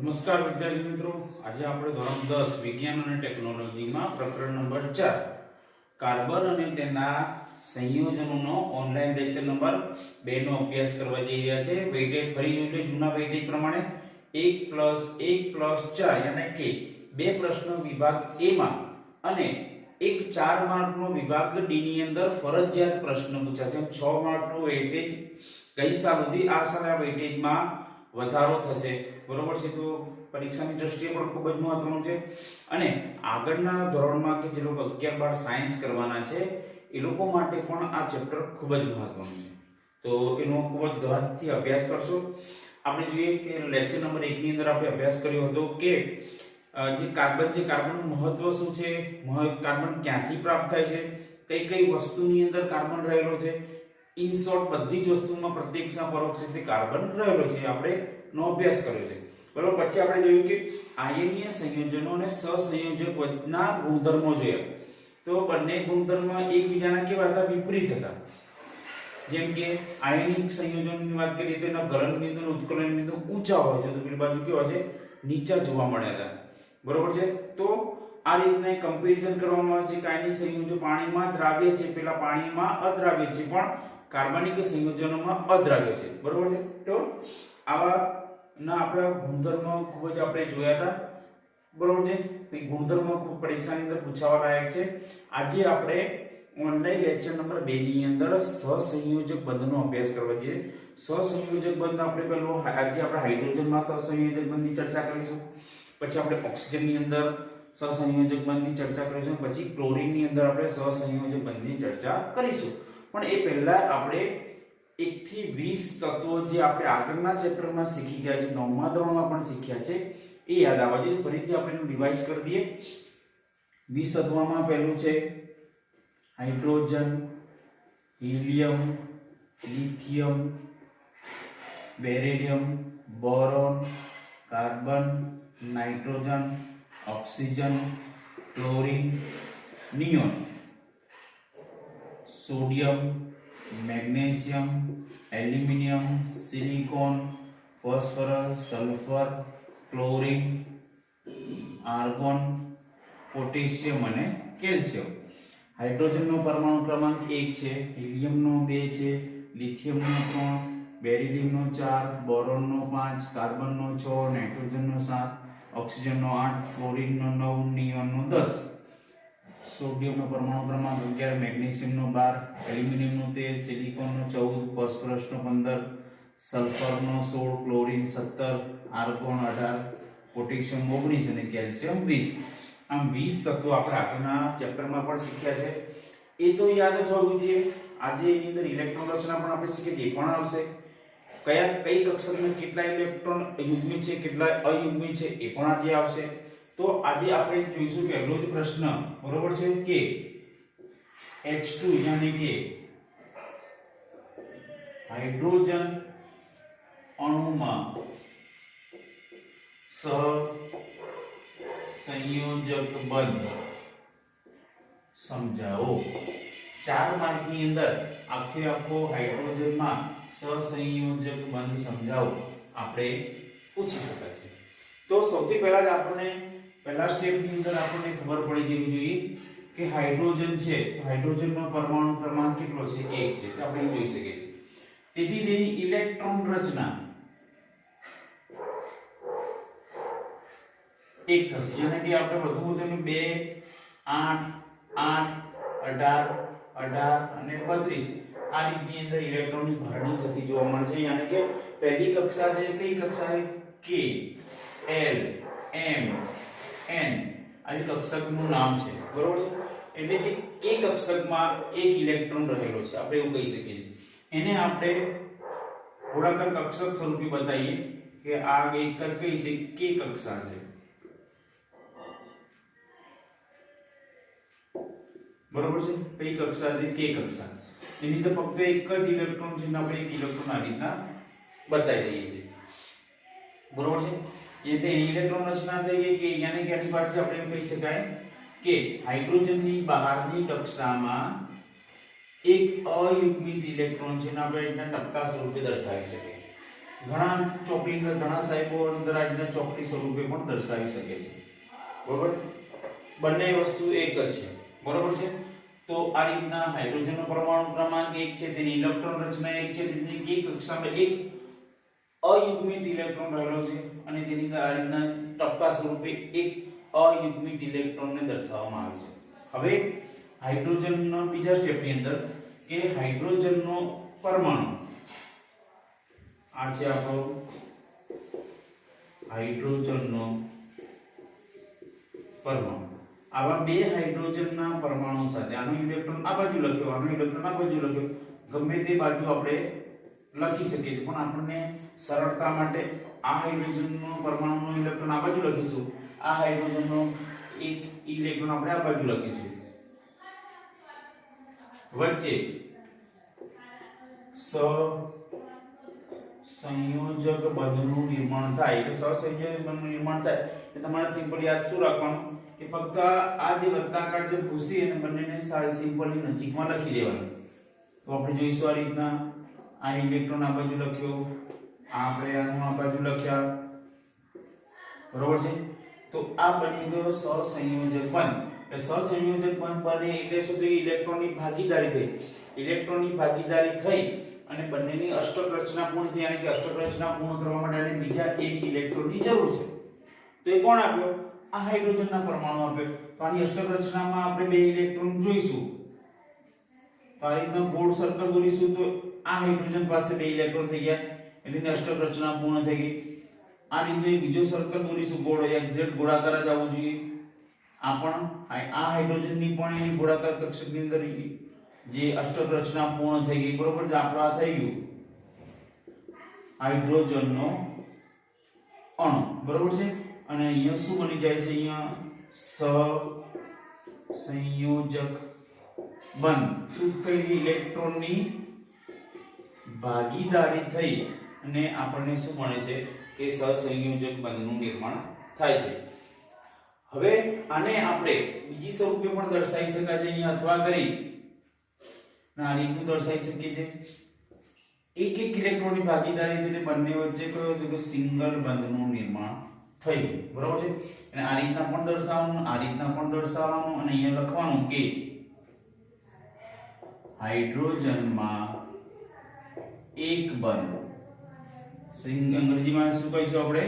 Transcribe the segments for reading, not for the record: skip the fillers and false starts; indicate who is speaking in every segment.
Speaker 1: નમસ્કાર વિદ્યાર્થી મિત્રો, આજે આપણે ધોરણ 10 વિજ્ઞાન અને ટેકનોલોજીમાં પ્રકરણ નંબર 4 કાર્બન અને તેના સંયોજનોનો ઓનલાઈન લેક્ચર નંબર 2 નો અભ્યાસ કરવા જઈ રહ્યા છે। વેઇટેજ ફરી જોઈએ જૂના વેઇટેજ પ્રમાણે 1+1+4 એટલે કે બે પ્રશ્નો વિભાગ A માં અને એક 4 માર્કનો વિભાગ D ની અંદર ફરજિયાત પ્રશ્ન પૂછાશે। 6 માર્કનો વેઇટેજ ગઈ સાલ સુધી આ સાલ વેઇટેજમાં વધારો થશે, બરોબર છે। તો પરીક્ષાની દ્રષ્ટિએ પણ ખૂબ જ મહત્વનું છે અને આગળના ધોરણમાં કે જે લોકો 11 12 સાયન્સ કરવાના છે એ લોકો માટે પણ આ ચેપ્ટર ખૂબ જ મહત્વનું છે, તો એનો ખૂબ જ ગહનથી અભ્યાસ કરશો। આપણે જોઈએ કે લેક્ચર નંબર 1 ની અંદર આપણે અભ્યાસ કર્યો હતો કે જે કાર્બન છે, કાર્બનનું મહત્વ શું છે, કાર્બન ક્યાંથી પ્રાપ્ત થાય છે, કઈ કઈ વસ્તુની અંદર કાર્બન રહેલો છે, ઇન શોર્ટ બધી જ વસ્તુમાં પ્રત્યક્ષ પરોક્ષ રીતે કાર્બન રહેલો છે, આપણે નો અભ્યાસ કર્યો છે, બરોબર। પછી આપણે જોયું કે આયનીય સંયોજનો અને સહસંયોજક વચ્ચેના ગુણધર્મો જોયા, તો બંને ગુણધર્મ એકબીજાના કેવા હતા, વિપરીત હતા। જેમ કે આયનિક સંયોજનની વાત કરીએ તો એના ગલન બિંદુ અને ઉત્કલન બિંદુ ઊંચા હોય છે, તો પેલી બાજુ કેવા છે, નીચા જોવા મળ્યા હતા, બરોબર છે। તો આ રીતના કમ્પેરિઝન કરવામાં આવે છે કે આયનિક સંયોજનો પાણીમાં દ્રાવ્ય છે, પેલા પાણીમાં અદ્રાવ્ય છે, પણ કાર્બનિક સંયોજનોમાં અદ્રાવ્ય છે, બરોબર છે। તો આવા ના આપણા ગુણધર્મો ખૂબ જ આપણે જોયા હતા, બરોબર છે। એ ગુણધર્મો ખૂબ પરીક્ષાની અંદર પૂછાવા લાયક છે। આજે આપણે ઓનલાઈન લેક્ચર નંબર 2 ની અંદર સહસંયોજક બંધનો અભ્યાસ કરવા જઈએ। સહસંયોજક બંધ આપણે પહેલો આજે આપણે હાઇડ્રોજનમાં સહસંયોજક બંધની ચર્ચા કરીશું, પછી આપણે ઓક્સિજનની અંદર સહસંયોજક બંધની ચર્ચા કરીશું, પછી ક્લોરીનની અંદર આપણે સહસંયોજક બંધની ચર્ચા કરીશું। પણ એ પહેલા આપણે 1 થી 20 તત્વો જે આપણે આગળના ચેપ્ટરમાં શીખી ગયા છે, 9મા ધોરણમાં પણ શીખ્યા છે, એ યાદ આવવા જોઈએ। ફરીથી આપણે એનું રિવાઇઝ કરી દઈએ। 20 તત્વોમાં પહેલું છે hydrogen, helium, lithium, beryllium, boron, carbon, nitrogen, oxygen, chlorine, neon, sodium, magnesium, aluminium, silicon, phosphorus, sulphur, chlorine, argon, potassium અને કેલ્શિયમ। હાઇડ્રોજનનો પરમાણુ ક્રમાંક 1 છે, હિલિયમનો 2 છે, લિથિયમનો 3, બેરિલિયમનો 4, બોરોનનો 5, કાર્બનનો 6, નાઇટ્રોજનનો 7, ઓક્સિજનનો 8, ક્લોરીનનો 9, નિયોનનો 10। સોડિયમનો પરમાણુ ક્રમાંક 11, મેગ્નેશિયમનો 12, એલ્યુમિનિયમનો 13, સિલિકોનનો 14, ફોસ્ફરસનો 15, સલ્ફરનો 16, ક્લોરીન 17, આર્ગોન 18, પોટેશિયમ 19 અને કેલ્શિયમ 20। આમ 20 તત્વો આપણે આગળના ચેપ્ટરમાં પણ શીખ્યા છે, એ તો યાદ જ હોવું જોઈએ। આજે એની અંદર ઇલેક્ટ્રોન રચના પણ આપણે શીખીએ, એ પણ આવશે। કઈ કક્ષકમાં કેટલા ઇલેક્ટ્રોન યુગ્મિત છે, કેટલા અયુગ્મિત છે, એ પણ આજે આવશે। તો આજે આપણે જોઈશું પહેલો જ પ્રશ્ન, બરોબર છે, કે H2 યાની કે હાઇડ્રોજન અણુમાં સહસંયોજક બંધ સમજાવો। 4 માર્કની અંદર આખો હાઇડ્રોજનમાં સહસંયોજક બંધ સમજાવો આપણે પૂછી શકાય છે। તો સૌથી પહેલા જ આપણે પહેલા સ્ટેપની અંદર આપણને ખબર પડી જવી જોઈએ કે હાઇડ્રોજન છે, તો હાઇડ્રોજનનો પરમાણુ ક્રમાંક કેટલો છે, 1 છે, તો આપણે જોઈ શકીએ। તેથી તેની ઇલેક્ટ્રોન રચના 1 થશે, એટલે કે આપણે બધું તેનું 2 8 8 18 18 અને 32 આ રીતની અંદર ઇલેક્ટ્રોનની ભરણી થતી જોવા મળે છે। એટલે કે પહેલી કક્ષા છે, કઈ કક્ષા છે, K L M N આવી કક્ષકનું નામ છે, બરોબર છે। એટલે કે K કક્ષકમાં એક ઇલેક્ટ્રોન રહેલો છે, આપણે એવું કહી શકીએ। એને આપણે ગોળાકાર કક્ષક સ્વરૂપે બતાવીએ કે આ એક જ કઈ છે, K કક્ષા છે, બરોબર છે। કઈ કક્ષા છે, K કક્ષા। એની અંદર ફક્ત એક જ ઇલેક્ટ્રોન છે, આપણે એક ઇલેક્ટ્રોન આ રીતના બતાવી દઈએ છીએ, બરોબર છે। એટલે ઇલેક્ટ્રોન રચના થઈ ગઈ કે યાની કે આની પાસે આપણે એમ કહી શકાય કે હાઇડ્રોજનની બહારની કક્ષામાં એક અયુગ્મિત ઇલેક્ટ્રોન છે ને આપણે એના ટપકા સ્વરૂપે દર્શાવી શકીએ। ઘણા ચોકડી ઘણા સાહેબો અંદર આજના ચોકડી સ્વરૂપે પણ દર્શાવી શકે છે, બરોબર. બંને વસ્તુ એક જ છે, બરોબર છે. તો આ રીતના હાઇડ્રોજનનો પરમાણુ ક્રમાંક 1 છે, તેની ઇલેક્ટ્રોન રચના 1 છે, તેની કે કક્ષામાં એક અયુગ્મિત ઇલેક્ટ્રોન રહેલો છે અને તેની આ રીતના ટપકા સ્વરૂપે એક અયુગ્મિત ઇલેક્ટ્રોનને દર્શાવવામાં આવે છે. હવે હાઇડ્રોજનનો બીજા સ્ટેપની અંદર કે હાઇડ્રોજનનો પરમાણુ આ છે આપણો હાઇડ્રોજનનો પરમાણુ. આવા બે હાઇડ્રોજનના પરમાણુ સાથે આનો ઇલેક્ટ્રોન આ બાજુ લખ્યો, આનો ઇલેક્ટ્રોન આ બાજુ લખ્યો, ગમે તે બાજુ આપણે લખી શકીએ છીએ, પણ આપણને સરળતા માટે આ હાઇડ્રોજનનો પરમાણુનો ઇલેક્ટ્રોન આ બાજુ લખીશું, આ હાઇડ્રોજનનો એક ઇલેક્ટ્રોન આપણે આ બાજુ લખીશું. વચ્ચે સહસંયોજક બંધનું નિર્માણ થાય. એટલે સહસંયોજક બંધનું નિર્માણ થાય એટલે તમારે સિમ્પલ યાદ શું રાખવાનું કે ફક્ત આ જે વૃત્તાકાર જે ભૂસી અને બંનેને સિમ્પલી નજીકમાં લખી દેવાનું. તો આપણે જોઈશું આ રીતના આ ઇલેક્ટ્રોન આ બાજુ લખ્યો, આપણે આનું આ બાજુ લખ્યા, બરોબર છે. તો આ બની ગયો સહસંયોજક બંધ. એટલે સહસંયોજક બંધ બને એટલે શું થયું, ઇલેક્ટ્રોનની ભાગીદારી થઈ. ઇલેક્ટ્રોનની ભાગીદારી થઈ અને બંનેની અષ્ટક રચના પૂર્ણ થઈ, એટલે કે અષ્ટક રચના પૂર્ણ કરવા માટે બીજા એક ઇલેક્ટ્રોનની જરૂર છે. તો એ કોણ આપ્યો, આ હાઇડ્રોજનના પરમાણુ આપ્યો. તો આની અષ્ટક રચનામાં આપણે બે ઇલેક્ટ્રોન જોઈશું. તો આ રીતના ગોળ સર્કલ દોરીશું તો આ હાઇડ્રોજન પાસે બે ઇલેક્ટ્રોન થઈ ગયા એટલે અષ્ટક રચના પૂર્ણ થઈ ગઈ. આ રીતે બીજો સર્કલ દોરીશું ગોળ, એક્ઝેક્ટ ગોળાકાર જ આવવું જોઈએ. આ પણ આ હાઇડ્રોજનની પણ એની ગોળાકાર કક્ષકની અંદર જે અષ્ટક રચના પૂર્ણ થઈ ગઈ, બરોબર છે. આપણો આ થઈ ગયું હાઇડ્રોજનનો અણુ, બરોબર છે. અને અહીંયા શું બની જાય છે, અહીંયા સહસંયોજક બંધ. શું થઈ, ઇલેક્ટ્રોનની ભાગીદારી થઈ અને આપણને શું મળે છે કે સહસંયોજક બંધનું નિર્માણ થાય છે. હવે આને આપણે બીજી સ્વરૂપે પણ દર્શાવી શકાય છે, અહીંયા અથવા કરી આ રીતનું દર્શાવી શકીએ છીએ. એક એક ઇલેક્ટ્રોનની ભાગીદારી એટલે બંને વચ્ચે કયો છે કે સિંગલ બંધનું નિર્માણ થયું, બરોબર છે. અને આ રીતના પણ દર્શાવવાનું, આ રીતના પણ દર્શાવવાનું અને અહીંયા લખવાનું કે હાઇડ્રોજનમાં એક બંધ, અંગ્રેજીમાં શું કહીશું આપણે,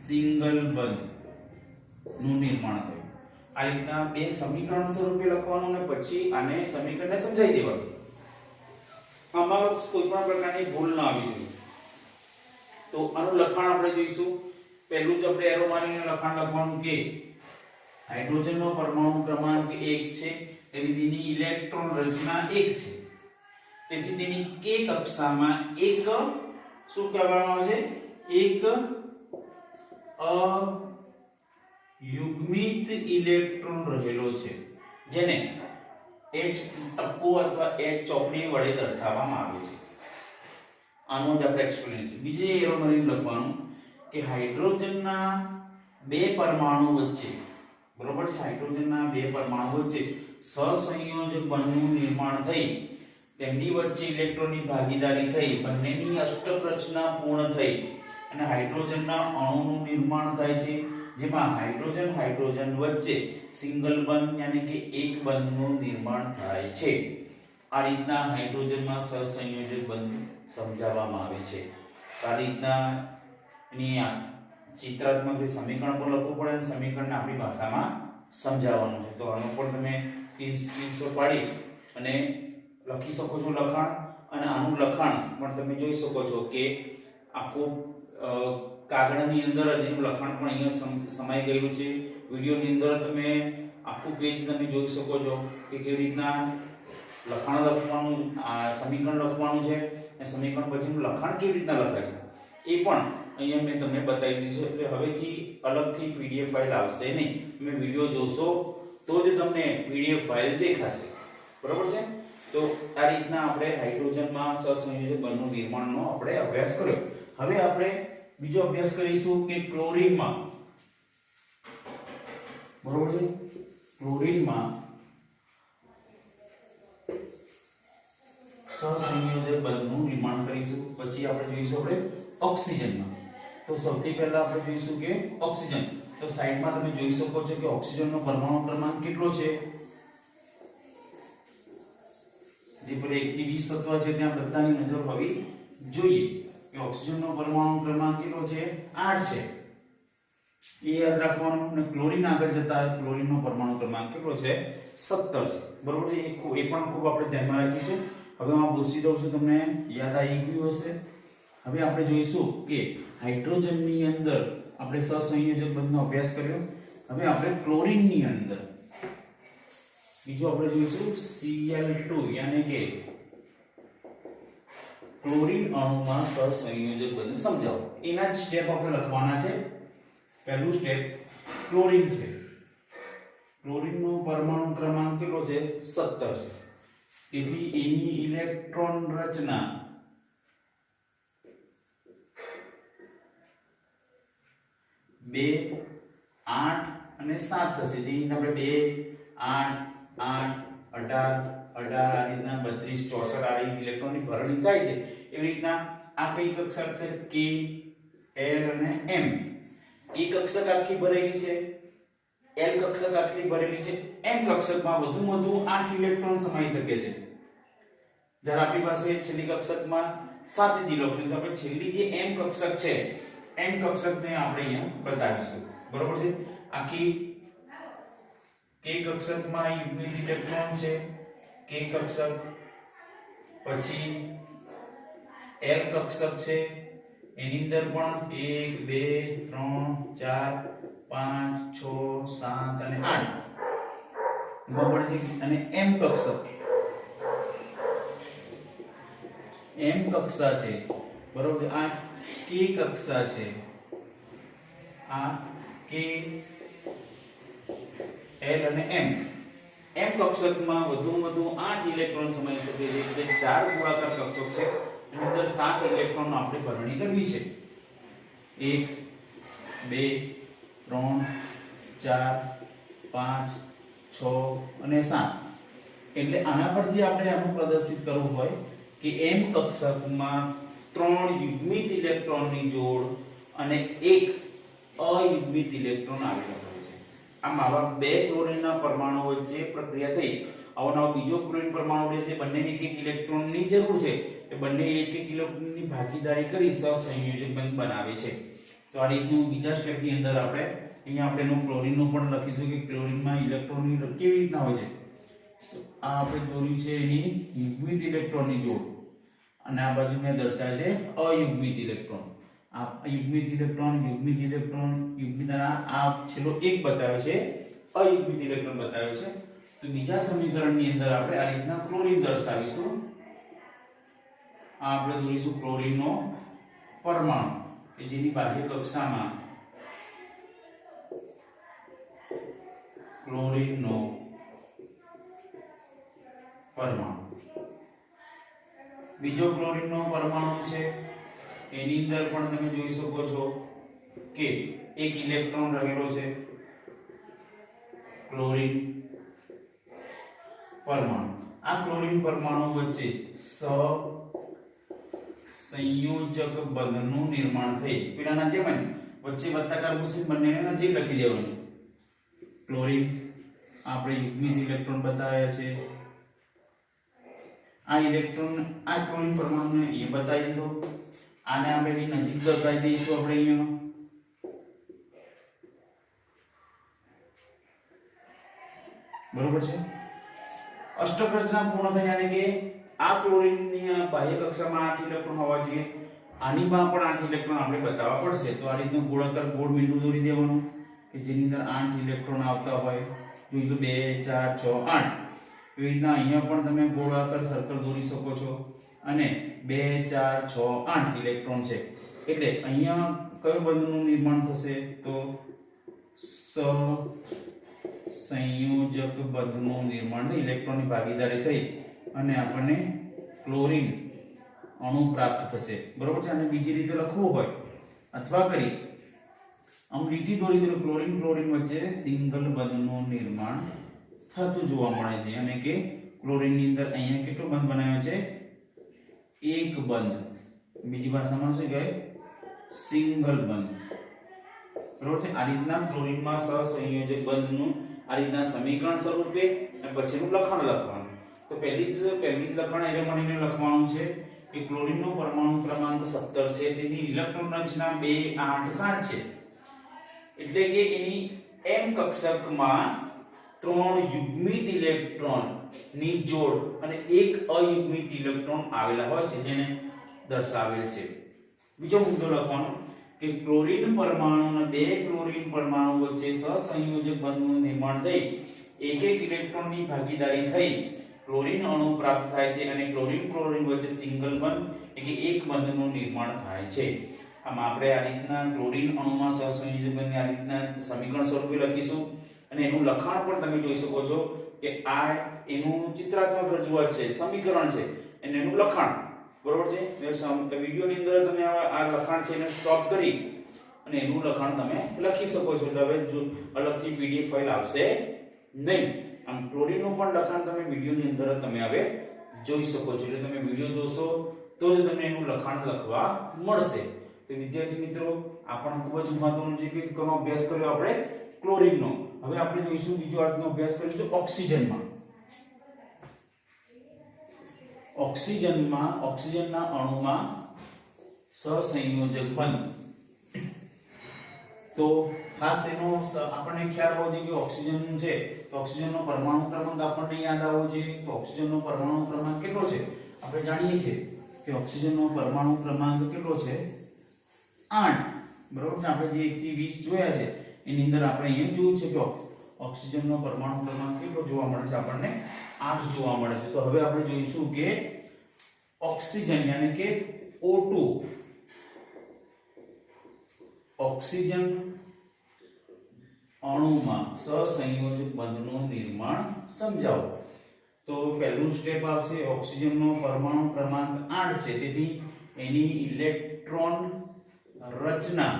Speaker 1: સિંગલ બંધ નું નિર્માણ થયું. આ રીતના બે સમીકરણ સ્વરૂપે લખવાનું અને પછી આને સમીકરણને સમજાવી દેવાનું. આમાં કોઈ પણ પ્રકારની ભૂલ ના આવી જોઈએ. તો આનું લખાણ આપણે જોઈશું. પહેલું જ આપણે એરો મારીને લખાણ લખવાનું કે હાઇડ્રોજનનો પરમાણુ ક્રમાંક 1 છે, તેથી તેની ઇલેક્ટ્રોન રચના 1 છે, તેથી તેની કે કક્ષામાં એક શું કહેવામાં આવે છે, એક અયુગ્મિત ઇલેક્ટ્રોન રહેલો છે, જેને H ટપકો અથવા H ચોકડી વડે દર્શાવવામાં આવે છે. આનો જ આપણે એક્સપ્લેનેશન. બીજી એરો મારીને લખવાનું કે હાઇડ્રોજનના બે પરમાણુ વચ્ચે, બરોબર છે, હાઇડ્રોજનના બે પરમાણુ વચ્ચે સહસંયોજક બંધનું નિર્માણ થઈ, તેમની વચ્ચે ઇલેક્ટ્રોનની ભાગીદારી થઈ, બંનેની અષ્ટક રચના પૂર્ણ થઈ અને હાઇડ્રોજનના અણુનું નિર્માણ થાય છે, જેમાં હાઇડ્રોજન વચ્ચે સિંગલ બંધ યાની કે એક બંધનું નિર્માણ થાય છે. આ રીતના હાઇડ્રોજનમાં સહસંયોજક બંધ સમજાવવામાં આવે છે. આ રીતના એની ચિત્રાત્મક સમીકરણ પણ લખવું પડે અને સમીકરણને આપણી ભાષામાં સમજાવવાનું છે. તો આનું પણ તમે સ્ક્રીનશોટ પાડી અને લખી શકો છો લખાણ, અને આનું લખાણ પણ તમે જોઈ શકો છો કે આખું કાગળની અંદર જ એનું લખાણ પણ અહીંયા સમાઈ ગયેલું છે. વિડીયોની અંદર તમે આખું પેજ તમે જોઈ શકો છો કે કેવી રીતના લખાણ લખવાનું, આ સમીકરણ લખવાનું છે અને સમીકરણ પછીનું લખાણ કેવી રીતના લખાય છે એ પણ અહીંયા મેં તમને બતાવી દીધું છે. એટલે હવેથી અલગથી પીડીએફ ફાઇલ આવશે નહીં, તમે વિડીયો જોશો તો જ તમને પીડીએફ ફાઇલ દેખાશે, બરોબર છે. તો આ રીતના આપણે હાઇડ્રોજનમાં સહસંયોજક બંધનું નિર્માણનો આપણે અભ્યાસ કર્યો. હવે આપણે બીજો અભ્યાસ કરીશું કે ક્લોરીનમાં, બરોબર છે, ક્લોરીનમાં સહસંયોજક બંધનું નિર્માણ કરીશું. પછી પછી આપણે જોઈશું આપણે ઓક્સિજનમાં. તો સૌથી પહેલા આપણે જોઈશું કે ઓક્સિજન. તો સાઈડમાં તમે જોઈ શકો છો કે ઓક્સિજનનો પરમાણુ ક્રમાંક કેટલો છે. જે પેલા 1 થી 20 તત્વ છે ત્યાં બધાની નજર હોવી જોઈએ કે ઓક્સિજનનો પરમાણુ ક્રમાંક કેટલો છે 8 છે. એ યાદ રાખવાનું. અને ક્લોરીન આગળ જતા ક્લોરીનનો પરમાણુ ક્રમાંક કેટલો છે 17 છે. બરોબર છે. એ પણ ખૂબ આપણે ધ્યાનમાં રાખીશું. હવે હું પૂછી દઉં છું, તમને યાદ આવી ગયું હશે. હવે આપણે જોઈશું કે હાઇડ્રોજનની અંદર આપણે સહસંયોજક બંધનો અભ્યાસ કર્યો. હવે આપણે ક્લોરીનની અંદર બીજું આપણે જોઈશું Cl2 યાની કે ક્લોરીન અણુમાં સહસંયોજક બંધ સમજાવો. એના જ સ્ટેપ આપણે લખવાના છે. પહેલું સ્ટેપ ક્લોરીન છે. ક્લોરીનનો પરમાણુ ક્રમાંક કેટલો છે 17 છે. તેથી એની ઇલેક્ટ્રોન રચના 2 8 અને 7 થશે. જેની આપણે 2 8 8 18 18 આ રીતના 32 64 આ રીતે ઇલેક્ટ્રોનની ભરણી થાય છે. એવી રીતના આ કઈ કક્ષક છે K L અને M. K કક્ષક આખી ભરેલી છે, L કક્ષક આખી ભરેલી છે, M કક્ષકમાં વધુમાં વધુ 8 ઇલેક્ટ્રોન સમાઈ શકે છે. જ્યારે આપણી પાસે છેલ્લી કક્ષકમાં 7 જ ઇલેક્ટ્રોન, તો આપણે છેલ્લી જે M કક્ષક છે M કક્ષકને આપણે અહીંયા બતાવીશું. બરોબર છે. આખી K કક્ષકમાં યુગ્મિત ઇલેક્ટ્રોન છે, K કક્ષક. પછી L કક્ષક છે, એની અંદર પણ 1 2 3 4 5 6 7 અને 8 બરાબર છે. અને M કક્ષક M કક્ષા છે. બરોબર. આ K કક્ષા છે. આ K L અને M. M કક્ષકમાં વધુમાં વધુ 8 ઇલેક્ટ્રોન સમાઈ શકે છે. એટલે 4 ગોળાકાર કક્ષક છે. એની અંદર 7 ઇલેક્ટ્રોન આપણે ભરણી કરવી છે. 1 2 3 4 5 6 અને 7. એટલે આના પરથી આપણે આનું પ્રદર્શિત કરવું હોય કે M કક્ષકમાં 3 યુગ્મિત ઇલેક્ટ્રોનની જોડ અને 1 અયુગ્મિત ઇલેક્ટ્રોન આવેલો હોય છે. આમ આવા બે ક્લોરીનના પરમાણુ વચ્ચે પ્રક્રિયા થઈ આવવાનો બીજો ક્લોરીન પરમાણુ રહે છે. બંનેને એક ઇલેક્ટ્રોનની જરૂર છે. એ બંને એક ઇલેક્ટ્રોનની ભાગીદારી કરી સહસંયોજક બંધ બનાવે છે. તો આ રીતનું બીજા સ્ટેપની અંદર આપણે અહીંયા આપણે એનું ક્લોરીનનું પણ લખીશું કે ક્લોરીનમાં ઇલેક્ટ્રોનની કેવી રીતના હોય છે. તો આ આપણે દોર્યું છે એની યુગ્મિત ઇલેક્ટ્રોનની જોડ અને આ બાજુ મેં દર્શાવ્યા છે અયુગ્મિત ઇલેક્ટ્રોન. આ યુગ્મિત ઇલેક્ટ્રોન યુગ્મિત આ છેલ્લો એક બતાવ્યો છે, અયુગ્મિત ઇલેક્ટ્રોન બતાવ્યો છે. તો બીજા સમીકરણની અંદર આપણે આ રીતના ક્લોરીન દર્શાવીશું. આ આપણે દોરીશું ક્લોરીનનો પરમાણુ કે જેની બાહ્ય કક્ષામાં ક્લોરીનનો પરમાણુ. બીજો ક્લોરીનનો પરમાણુ છે. એની અંદર પણ તમે જોઈ શકો છો કે એક ઇલેક્ટ્રોન રહેલો છે. ક્લોરીન પરમાણુ. આ ક્લોરીન પરમાણુ વચ્ચે સહસંયોજક બંધનું નિર્માણ થઈ પેલાના જેમ વચ્ચે વત્તાકાર મૂકીને બંનેને નજીક લખી દેવાનું. ક્લોરીન આપણે યુગ્મિત ઇલેક્ટ્રોન બતાવ્યા છે. આ ઇલેક્ટ્રોન આ ક્લોરીન પરમાણુને એ બતાવી દીધો. આને આપણે એની નજીક બતાવી દઈશું આપણે અહીંયા. બરોબર છે. અષ્ટક રચના પૂર્ણ થઈ યાની કે આ ક્લોરીનની બાહ્ય કક્ષામાં 8 ઇલેક્ટ્રોન હોવા જોઈએ. આનીમાં પણ 8 ઇલેક્ટ્રોન આપણે બતાવવા પડશે. તો આ રીતનું ગોળાકાર ગોળ બિંદુ દોરી દેવાનું કે જેની અંદર 8 ઇલેક્ટ્રોન આવતા હોય. જોઈ તો 2 4 6 8. એવી રીતના અહીંયા પણ તમે ગોળાકાર સર્કલ દોરી શકો છો. અને 2 4 6 8 ઇલેક્ટ્રોન છે. એટલે અહીંયા કયો બંધનું નિર્માણ થશે? તો સહસંયોજક બંધનું નિર્માણ થઈ, ઇલેક્ટ્રોનની ભાગીદારી થઈ અને આપણને ક્લોરીન અણુ પ્રાપ્ત થશે. બરોબર છે. અને બીજી રીતે લખવું હોય અથવા કરી આમ લીટી દોરી દો ક્લોરીન ક્લોરીન વચ્ચે સિંગલ બંધનું નિર્માણ થતું જોવા મળે છે. અને કે ક્લોરીનની અંદર અહીંયા કેટલો બંધ બનાવ્યો છે? એક બંધ. બીજી ભાષામાં શું કહેવાય? સિંગલ બંધ. બરોબર છે. આ રીતના ક્લોરીનમાં સહસંયોજક બંધનું આ રીતના સમીકરણ સ્વરૂપે અને પછીનું લખાણ લખવાનું. તો પહેલી જ લખાણ એટલે મળીને લખવાનું છે કે ક્લોરીનનો પરમાણુ ક્રમાંક 17 છે, તેની ઇલેક્ટ્રોન રચના 2 8 7 છે. એટલે કે એની m કક્ષકમાં 3 યુગ્મિત ઇલેક્ટ્રોન ની જોડ અને એક અયુગ્મિત ઇલેક્ટ્રોન આવેલા હોય છે, જેને દર્શાવેલ છે. બીજો મુદ્દો લખવાનો કે ક્લોરીન પરમાણુ અને બે ક્લોરીન પરમાણુ વચ્ચે સહસંયોજક બંધનું નિર્માણ થઈ એક ઇલેક્ટ્રોનની ભાગીદારી થઈ ક્લોરીન અણુ પ્રાપ્ત થાય છે અને ક્લોરીન વચ્ચે સિંગલ બંધ એટલે કે એક બંધનું નિર્માણ થાય છે. આમાં આપણે આ રીતના ક્લોરીન અણુમાં સહસંયોજક બંધને આ રીતના સમીકરણ સ્વરૂપે લખીશું અને એનું લખાણ પણ તમે જોઈ શકો છો કે આ એનું ચિત્રાત્મક રજૂઆત છે, સમીકરણ છે અને એનું લખાણ. બરોબર છે. વિડિયોની અંદર તમે આ લખાણ છે એને સ્ટોપ કરી અને એનું લખાણ તમે લખી શકો છો. એટલે હવે જો અલગથી પીડીએફ ફાઇલ આવશે નહીં. આમ ક્લોરીનનું પણ લખાણ તમે વિડિયોની અંદર તમે હવે જોઈ શકો છો. એટલે તમે વિડિયો જોશો તો જ તમને એનું લખાણ લખવા મળશે. તો વિદ્યાર્થી મિત્રો, આ પણ ખૂબ જ મહત્વનું છે કે કોનો અભ્યાસ કર્યો આપણે? ક્લોરીનનો. હવે આપણે જોઈશું બીજો આજનો અભ્યાસ કરીશું ઓક્સિજનમાં. ઓક્સિજનના અણુમાં સહસંયોજક બંધ. તો ખાસ એનો આપણને ખ્યાલ હોવો જોઈએ કે ઓક્સિજન છે તો ઓક્સિજનનો પરમાણુ ક્રમાંક આપણને યાદ આવવો જોઈએ. તો ઓક્સિજનનો પરમાણુ ક્રમાંક કેટલો છે? આપણે જાણીએ છીએ કે ઓક્સિજનનો પરમાણુ ક્રમાંક કેટલો છે? 8. બરોબર છે. આપણે જે 1 થી 20 જોયા છે એની અંદર આપણે અહીંયા જોયું છે કે ઓક્સિજનનો પરમાણુ ક્રમાંક કેટલો જોવા મળે છે? આપણને 8 જોવા મળે છે. તો હવે આપણે જોઈશું કે ઓક્સિજન યાની કે O2 ઓક્સિજન અણુમાં સહસંયોજક બંધનું નિર્માણ સમજાવો. તો પહેલું સ્ટેપ આવશે ઓક્સિજનનો પરમાણુ ક્રમાંક 8 છે, તેથી એની ઇલેક્ટ્રોન રચના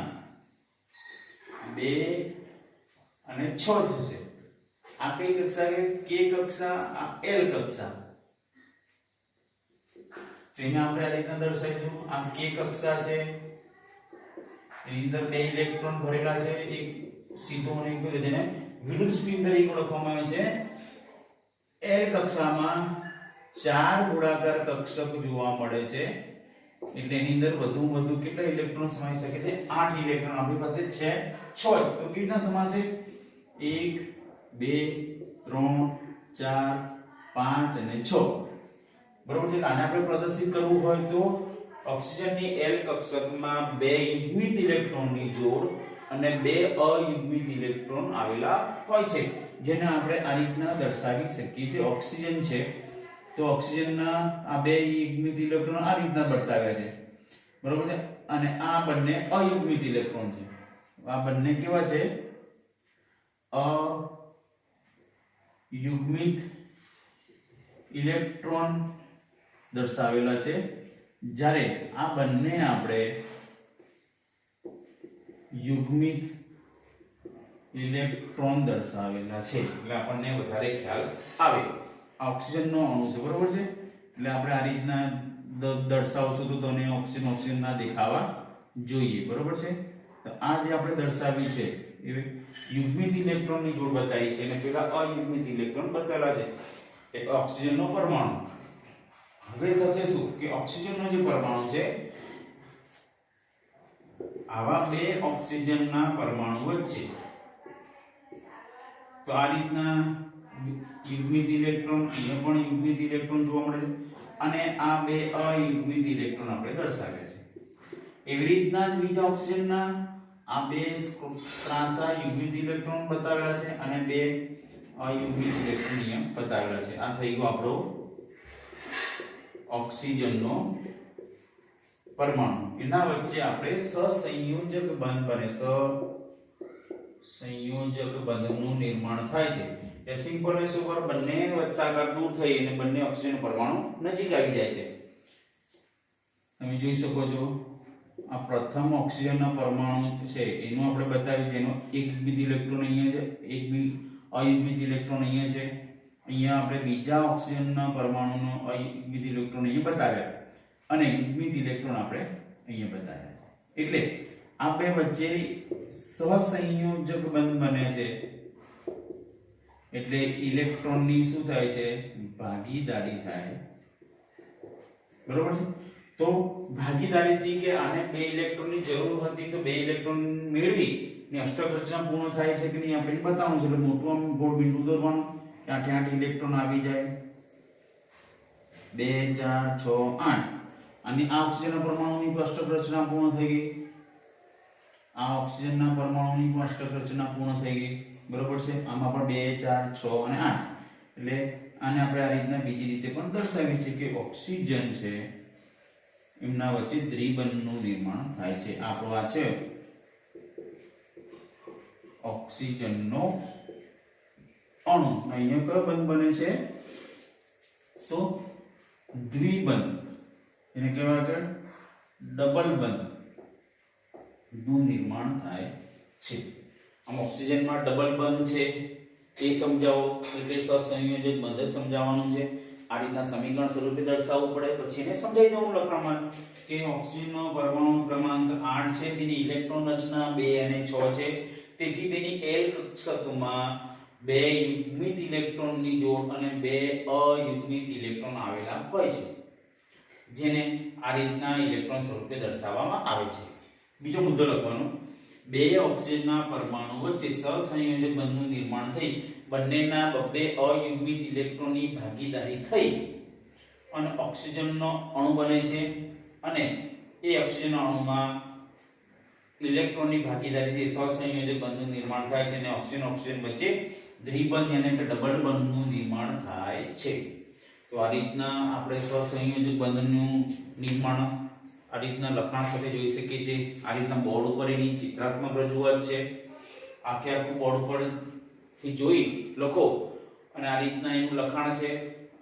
Speaker 1: 2 અને 6 થશે. આ કઈ કક્ષા છે? K કક્ષા, આ L કક્ષા. તો એને આપણે આ રીતના દર્શાવીશું. આ K કક્ષા છે, એની અંદર 2 ઇલેક્ટ્રોન ભરેલા છે, એક સીધો અને એક જેને વિરુદ્ધ સ્પિન તરીકે ઓળખવામાં આવે છે. L કક્ષામાં 4 ગોળાકાર કક્ષક જોવા મળે છે. એટલે એની અંદર વધુ કેટલા ઇલેક્ટ્રોન સમાઈ શકે છે? 8 ઇલેક્ટ્રોન. આપણી પાસે છે 6. તો કેટલા સમાશે? 1 2 3 4 5 અને 6. બરોબર છે. આને આપણે પ્રદર્શિત કરવું હોય તો ઓક્સિજનની L કક્ષકમાં 2 યુગ્મિત ઇલેક્ટ્રોનની જોડ અને 2 અયુગ્મિત ઇલેક્ટ્રોન આવેલા હોય છે, જેને આપણે આ રીતના દર્શાવી શકીએ છીએ. ઓક્સિજન છે તો ઓક્સિજનના આ 2 યુગ્મિત ઇલેક્ટ્રોન આ રીતના બતાવ્યા છે. બરોબર છે. અને આ બંને અયુગ્મિત ઇલેક્ટ્રોન છે. આ બંને કેવા છે? અયુગ્મિત ઇલેક્ટ્રોન દર્શાવેલા છે. જ્યારે આ બંને આપણે યુગ્મિત ઇલેક્ટ્રોન દર્શાવેલા છે. એટલે આપણને વધારે ખ્યાલ આવે. આ ઓક્સિજનનો અણુ છે. બરોબર છે. એટલે આપણે આ રીતના દર્શાવશું તો તમને ઓક્સિજન ના દેખાવા જોઈએ. બરોબર છે. તો આ જે આપણે દર્શાવી છે એ યુગ્મિત ઇલેક્ટ્રોનની જોડ બતાવી છે અને પેલા અયુગ્મિત ઇલેક્ટ્રોન બતાવેલા છે. એ ઓક્સિજનનો પરમાણુ. હવે થશે શું કે ઓક્સિજનનો જે પરમાણુ છે, આવા 2 ઓક્સિજનના પરમાણુ વચ્ચે તો આ રીતના યુગ્મિત ઇલેક્ટ્રોન, અહીંયા પણ યુગ્મિત ઇલેક્ટ્રોન જોવા મળે છે અને આ 2 અયુગ્મિત ઇલેક્ટ્રોન આપણે દર્શાવ્યા છે. એવી રીતના જ બીજા ઓક્સિજનના આ 2 ત્રાંસા યુગ્મિત ઇલેક્ટ્રોન બતાવેલા છે અને 2 અયુગ્મિત ઇલેક્ટ્રોન અહીંયા બતાવેલા છે. આ થઈ ગયો આપણો ઓક્સિજનનો પરમાણુ. એના વચ્ચે આપણે સહસંયોજક બંધ બને, સહસંયોજક બંધનું નિર્માણ થાય છે. એ સિમ્પલ એસ ઉપર બંને વત્તાકાર દૂર થઈ અને બંને ઓક્સિજન પરમાણુ નજીક આવી જાય છે. તમે જોઈ શકો છો આ પ્રથમ ઓક્સિજનના પરમાણુ છે એનું આપણે બતાવ્યું છે. એનો એક યુગ્મિત ઇલેક્ટ્રોન અહીંયા છે, એક અયુગ્મિત ઇલેક્ટ્રોન અહીંયા છે. અહીંયા આપણે બીજા ઓક્સિજનના પરમાણુનો અયુગ્મિત ઇલેક્ટ્રોન અહીંયા બતાવ્યા. અને યુગ્મિત ઇલેક્ટ્રોન આપણે અહીંયા બતાવ્યા. એટલે આ બે વચ્ચે સહસંયોજક બંધ બને છે, એટલે ઇલેક્ટ્રોનની શું થાય છે? ભાગીદારી થાય. બરોબર છે. તો ભાગીદારીથી કે આને બે ઇલેક્ટ્રોનની જરૂર હતી તો બે ઇલેક્ટ્રોન મેળવી ને અષ્ટક રચના પૂર્ણ થાય છે કે નહીં આપણે બતાવવાનું છે. એટલે મોટું આમ ગોળ બિંદુ દોરવાનું કે 8 ઇલેક્ટ્રોન આવી જાય. 2 4 6 8 અને આ ઓક્સિજનના પરમાણુની અષ્ટક રચના પૂર્ણ થઈ ગઈ. આ ઓક્સિજનના પરમાણુની પણ અષ્ટક રચના પૂર્ણ થઈ ગઈ. બરોબર છે. આમાં પણ 2 4 6 અને 8. એટલે આને આપણે આ રીતના બીજી રીતે પણ દર્શાવી છે કે ઓક્સિજન છે એમના વચ્ચે દ્વિબંધનું નિર્માણ થાય છે. આપણો આ છે ઓક્સિજનનો અણુ. અહીંયા કયો બંધ બને છે? તો દ્વિબંધ, એને કહેવાય કે ડબલ બંધ નું નિર્માણ થાય છે. આમ ઓક્સિજનમાં ડબલ બંધ છે એ સમજાવો, એટલે સહસંયોજક બંધ સમજાવવાનું છે. આ રીતના સમીકરણ સ્વરૂપે દર્શાવવું પડે. પછી એને સમજાવી દઉં લખાણમાં કે ઓક્સિજનનો પરમાણુ ક્રમાંક 8 છે, તેની ઇલેક્ટ્રોન રચના 2 અને 6 છે. તેથી તેની L કક્ષકમાં 2 યુગ્મિત ઇલેક્ટ્રોનની જોડ અને 2 અયુગ્મિત ઇલેક્ટ્રોન આવેલા હોય છે, જેને આ રીતના ઇલેક્ટ્રોન સ્વરૂપે દર્શાવવામાં આવે છે. બીજો મુદ્દો લખવાનો, બે ઓક્સિજનના પરમાણુ વચ્ચે સહસંયોજક બંધનું નિર્માણ થઈ બંનેના 2 અયુગ્મિત ઇલેક્ટ્રોનની ભાગીદારી થઈ અને ઓક્સિજનનો અણુ બને છે. અને એ ઓક્સિજનના અણુમાં ઇલેક્ટ્રોનની ભાગીદારીથી સહસંયોજક બંધનું નિર્માણ થાય છે અને ઓક્સિજન વચ્ચે દ્વિબંધ એટલે કે ડબલ બંધનું નિર્માણ થાય છે. તો આ રીતના આપણે સહસંયોજક બંધનું નિર્માણ આ રીતના લખાણ સાથે જોઈ શકીએ છીએ. આ રીતના બોર્ડ ઉપર એની ચિત્રાત્મક રજૂઆત છે. આખું બોર્ડ ઉપર થી જોઈ લખો અને આ રીતના એનું લખાણ છે.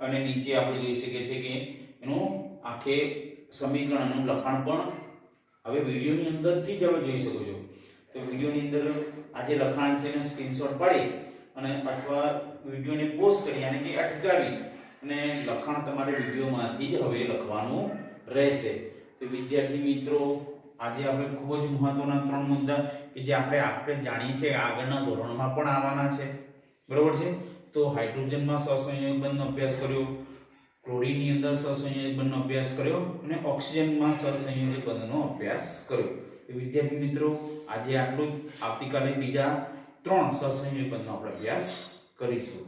Speaker 1: અને નીચે આપણે જોઈ શકીએ છીએ કે એનું આખે સમીકરણનું લખાણ પણ હવે વિડિયોની અંદરથી જ હવે જોઈ શકો છો. તો વિડિયોની અંદર આ જે લખાણ છે એને સ્ક્રીનશોટ પાડી અને અથવા વિડિયોને પોઝ કરી અને કે અટકાવી અને લખાણ તમારે વિડિયોમાંથી જ હવે લખવાનું રહેશે. તો વિદ્યાર્થી મિત્રો, આજે આપણે ખૂબ જ મહત્વના 3 મુદ્દા કે જે આપણે જાણીએ છીએ આગળના ધોરણમાં પણ આવવાના છે. બરોબર છે. તો હાઇડ્રોજનમાં સહસંયોજક બંધનો અભ્યાસ કર્યો, ક્લોરીનની અંદર સહસંયોજક બંધનો અભ્યાસ કર્યો અને ઓક્સિજનમાં સહસંયોજક બંધનો અભ્યાસ કર્યો. તો વિદ્યાર્થી મિત્રો, આજે આટલું જ. આવતીકાલે બીજા 3 સહસંયોજક બંધનો આપણે અભ્યાસ કરીશું.